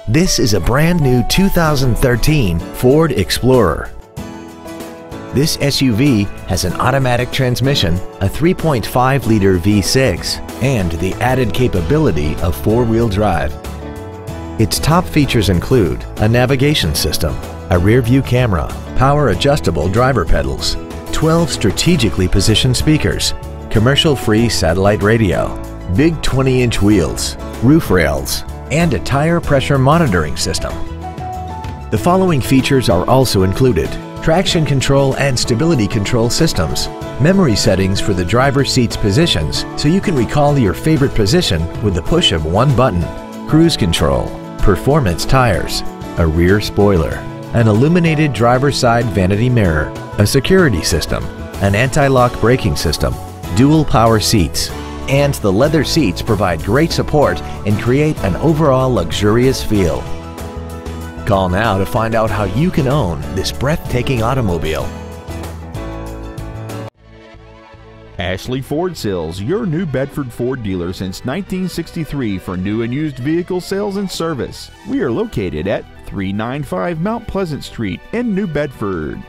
This is a brand new 2013 Ford Explorer. This SUV has an automatic transmission, a 3.5-liter V6, and the added capability of four-wheel drive. Its top features include a navigation system, a rear-view camera, power-adjustable driver pedals, 12 strategically positioned speakers, commercial-free satellite radio, big 20-inch wheels, roof rails, and a tire pressure monitoring system. The following features are also included: traction control and stability control systems, memory settings for the driver's seat's positions so you can recall your favorite position with the push of one button, cruise control, performance tires, a rear spoiler, an illuminated driver's side vanity mirror, a security system, an anti-lock braking system, dual power seats, and the leather seats provide great support and create an overall luxurious feel. Call now to find out how you can own this breathtaking automobile. Ashley Ford Sales, your New Bedford Ford dealer since 1963 for new and used vehicle sales and service. We are located at 395 Mount Pleasant Street in New Bedford.